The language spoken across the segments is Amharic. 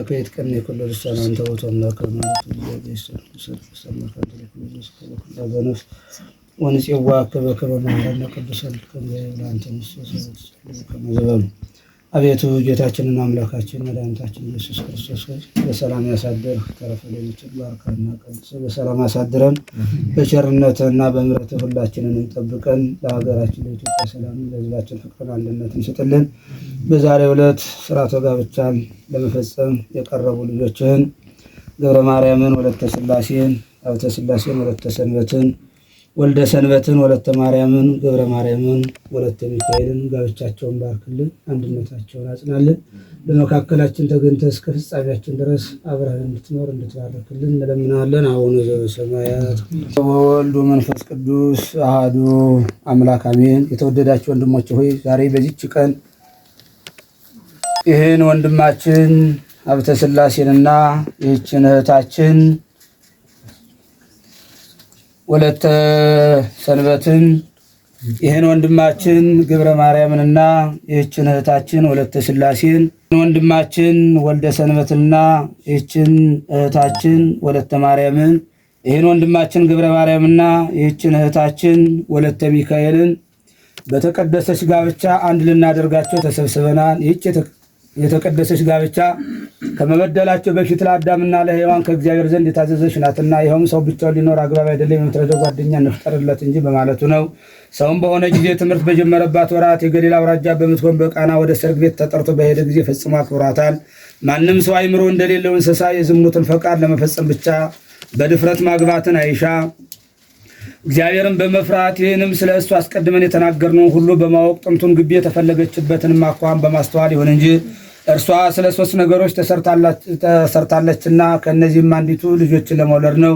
ከየት ቀን የኩሉ ልሳን አንተ ውእቱ አምላከ ማለት ነው። ወንጽዋ ከበከበ ማረነ ቅዱሳን ከመላእክት ከመዘበሉ አቤቱ ጌታችንና አምላካችን መድኃኒታችን ኢየሱስ ክርስቶስ ሆይ በሰላም ያሳደርህ ተረፈ ሌሊቱን ባርከህና ቀድሰህ በሰላም አሳድረን በቸርነትህና በምሕረትህ ሁላችንን እንጠብቀን። ለሀገራችን ለኢትዮጵያ ሰላም፣ ለሕዝባችን ፍቅርን፣ አንድነትን ስጥልን። በዛሬው ዕለት ሥርዓተ ጋብቻን ለመፈጸም የቀረቡ ልጆችህን ገብረ ማርያምን ወለተ ሥላሴን፣ ሀብተ ሥላሴን ወለተ ሰንበትን፣ ወልደ ሰንበትን ወለተ ማርያምን፣ ገብረ ማርያምን ወለተ ሚካኤልን ጋብቻቸውን ባርክልን፣ አንድነታቸውን አጽናልን። በመካከላችን ተገኝተህ እስከ ፍጻሜያችን ድረስ አብረን እንድትኖር እንድትባርክልን እንለምናለን። አቡነ ዘበሰማያት ወወልድ ወመንፈስ ቅዱስ አሐዱ አምላክ አሜን። የተወደዳችሁ ወንድሞች ሆይ ዛሬ በዚች ቀን ይህን ወንድማችን ሀብተ ሥላሴንና ይህችን እህታችን ወለተ ሰንበትን ይህን ወንድማችን ገብረ ማርያምንና ይህችን እህታችን ወለተ ሥላሴን ወንድማችን ወልደ ሰንበትና ይህችን እህታችን ወለተ ማርያምን ይህን ወንድማችን ገብረ ማርያምና ይህችን እህታችን ወለተ ሚካኤልን በተቀደሰች ጋብቻ አንድ ልናደርጋቸው ተሰብስበናል። ይህች የተቀደሰች ጋብቻ ከመበደላቸው በፊት ለአዳምና ለሔዋን ከእግዚአብሔር ዘንድ የታዘዘች ናትና ይኸውም ሰው ብቻውን ሊኖር አግባብ አይደለም፣ የምትረዳው ጓደኛ እንፍጠርለት እንጂ በማለቱ ነው። ሰውም በሆነ ጊዜ ትምህርት በጀመረባት ወራት የገሊላ አውራጃ በምትሆን በቃና ወደ ሰርግ ቤት ተጠርቶ በሄደ ጊዜ ፈጽሞ አክብሯታል። ማንም ሰው አይምሮ እንደሌለው እንስሳ የዝሙትን ፈቃድ ለመፈጸም ብቻ በድፍረት ማግባትን አይሻ። እግዚአብሔርን በመፍራት ይህንም ስለ እሱ አስቀድመን የተናገርነውን ሁሉ በማወቅ ጥንቱን ግቢ የተፈለገችበትንም አኳኋን በማስተዋል ይሁን እንጂ እርሷ ስለ ሶስት ነገሮች ተሰርታለችና ከእነዚህም አንዲቱ ልጆችን ለመውለድ ነው።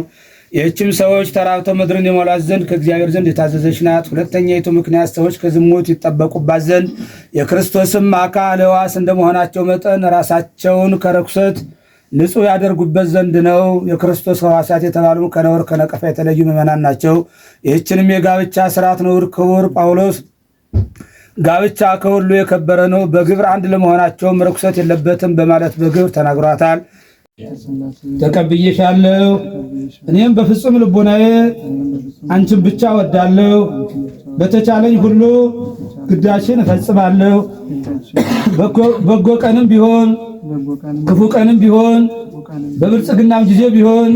ይህችም ሰዎች ተራብተው ምድርን የሞላት ዘንድ ከእግዚአብሔር ዘንድ የታዘዘች ናት። ሁለተኛይቱ ምክንያት ሰዎች ከዝሙት ይጠበቁባት ዘንድ የክርስቶስም አካል ሕዋስ እንደመሆናቸው መጠን ራሳቸውን ከርኩሰት ንጹሕ ያደርጉበት ዘንድ ነው። የክርስቶስ ሕዋሳት የተባሉ ከነውር ከነቀፋ የተለዩ ምዕመናን ናቸው። ይህችንም የጋብቻ ሥርዓት ነውር ክቡር ጳውሎስ ጋብቻ ከሁሉ የከበረ ነው፣ በግብር አንድ ለመሆናቸውም ርኩሰት የለበትም በማለት በግብር ተናግሯታል። ተቀብዬሻለሁ፣ እኔም በፍጹም ልቦናዬ አንቺን ብቻ ወዳለሁ፣ በተቻለኝ ሁሉ ግዳሽን እፈጽማለሁ። በጎ ቀንም ቢሆን ክፉ ቀንም ቢሆን በብልጽግናም ጊዜ ቢሆን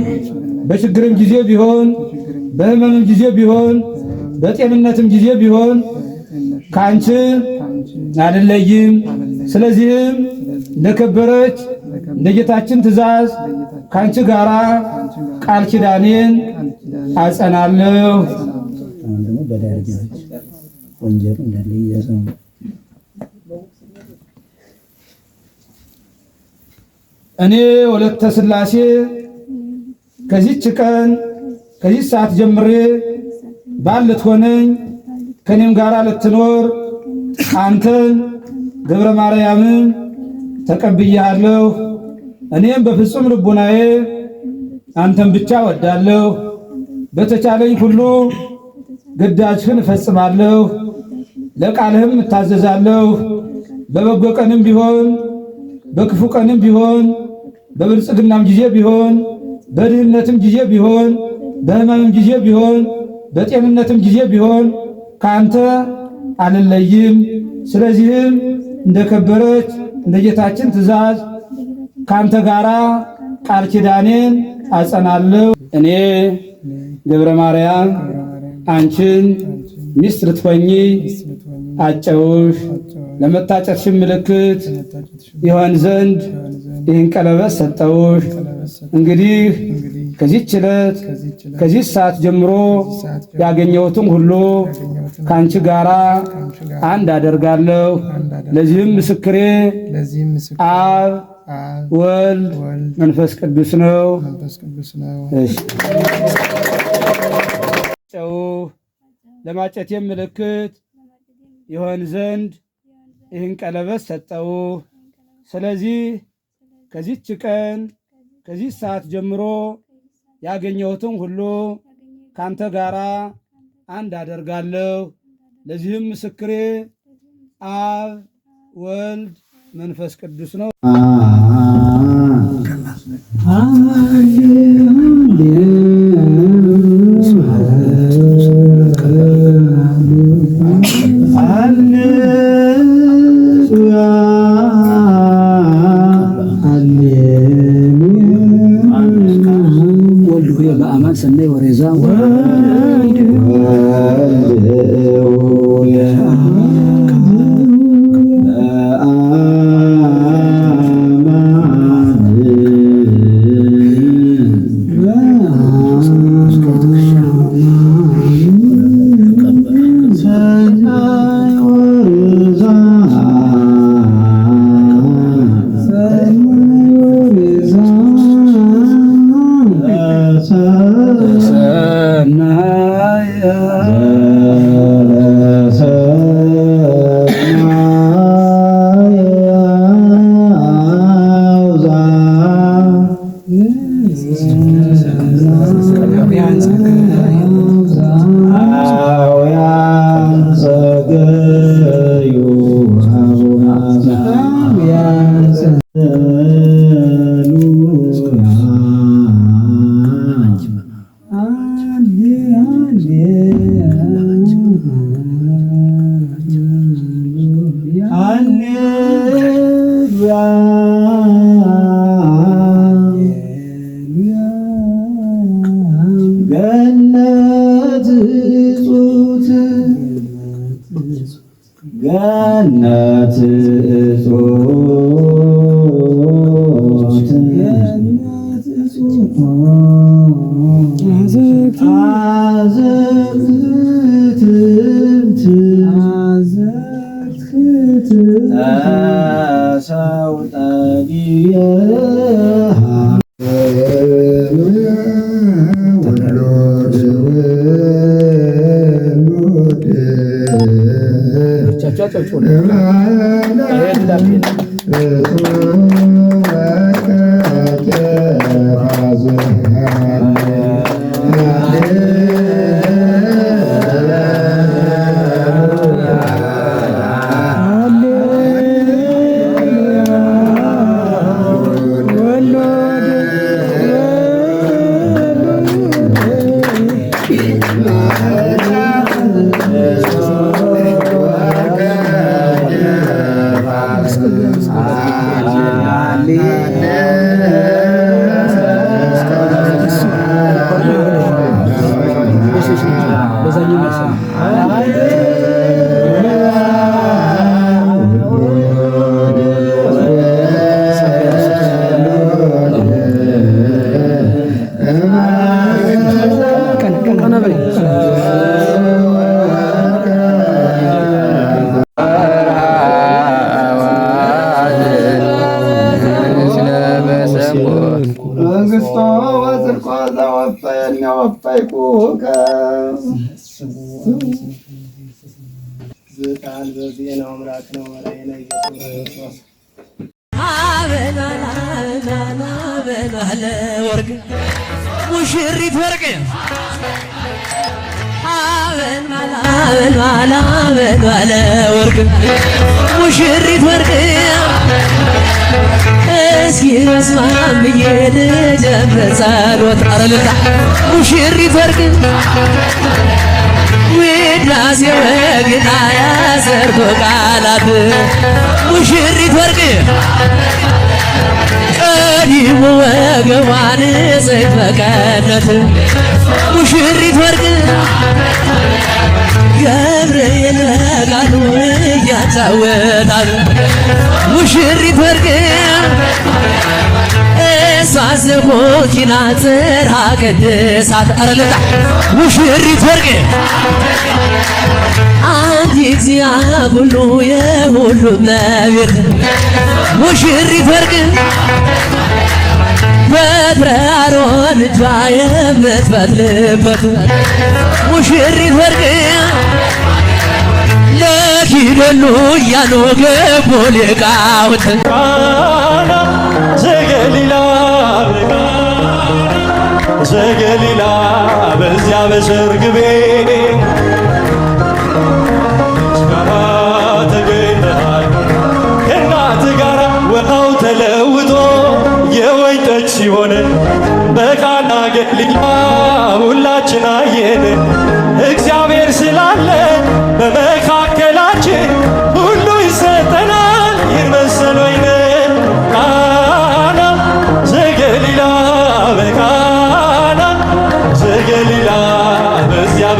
በችግርም ጊዜ ቢሆን በሕመምም ጊዜ ቢሆን በጤንነትም ጊዜ ቢሆን ከአንቺ አልለይም። ስለዚህም እንደከበረች እንደ ጌታችን ትእዛዝ ከአንቺ ጋራ ቃል ኪዳኔን አጸናለሁ። እኔ ወለተ ሥላሴ ከዚች ቀን ከዚህ ሰዓት ጀምሬ ባል ልትሆነኝ ከኔም ጋር ልትኖር አንተን ገብረ ማርያምን ተቀብያለሁ። እኔም በፍጹም ልቡናዬ አንተን ብቻ ወዳለሁ፣ በተቻለኝ ሁሉ ግዳጅህን እፈጽማለሁ፣ ለቃልህም እታዘዛለሁ። በበጎ ቀንም ቢሆን በክፉ ቀንም ቢሆን በብልጽግናም ጊዜ ቢሆን በድህነትም ጊዜ ቢሆን በሕመምም ጊዜ ቢሆን በጤንነትም ጊዜ ቢሆን ከአንተ አልለይም። ስለዚህም እንደከበረች እንደ ጌታችን ትእዛዝ ከአንተ ጋራ ቃል ኪዳኔን አጸናለሁ። እኔ ገብረ ማርያም አንቺን ሚስት ልትሆኚ አጨውሽ ለመታጨትሽም ምልክት ይሆን ዘንድ ይህን ቀለበት ሰጠውሽ። እንግዲህ ከዚህች ዕለት ከዚህ ሰዓት ጀምሮ ያገኘሁትን ሁሉ ከአንቺ ጋራ አንድ አደርጋለሁ። ለዚህም ምስክሬ አብ ወልድ መንፈስ ቅዱስ ነው። ለማጨቴም ምልክት ይሆን ዘንድ ይህን ቀለበት ሰጠው። ስለዚህ ከዚህች ቀን ከዚህ ሰዓት ጀምሮ ያገኘሁትን ሁሉ ካንተ ጋራ አንድ አደርጋለሁ። ለዚህም ምስክሬ አብ ወልድ መንፈስ ቅዱስ ነው። በአማን ሰናይ ወሬዛ ገነት ሙሽሪት ወርቅ ወርቅ ሙሽሪት ወርቅ እስኪ በስማም ብዬ ልጀምር ጸሎት አረልታ ሙሽሪት ወርቅ ውዳሴ ወግና ያሰርቶ ቃላት ሙሽሪት ወርቅ ቀዲሙ ወገቧን ዘይት በቀነት ሙሽሪት ወርቅ ገብርኤል በቃሉ እያጫወታት ሙሽሪት ወርቅ እሷስ ኮኪና ጽርሐ ቅድሳት አረለታ ሙሽሪት ወርቅ አንቺ እግዚአብሔር ሁሉ የሁሉ እመቤት ሙሽሪት ወርቅ በትረ አሮን እጇ የምትፈትልበት ሙሽሪት ወርቅ ለኪደሉ እያሉ ገቡ ሊቃውንት ዘገሊላ በዚያ በሰርግ ቤት ጋራ ተገኝተሃል ከእናት ጋራ ውሃው ተለውጦ የወይን ጠጅ ሲሆን በቃና ገሊላ ሁላችን አየን። እግዚአብሔር ስላለ በመካከላችን ሁሉ ይሰጠናል። ይህን መሰል ወይን ቃና ዘገሊላ በቃና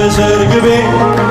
በሰርግ ቤት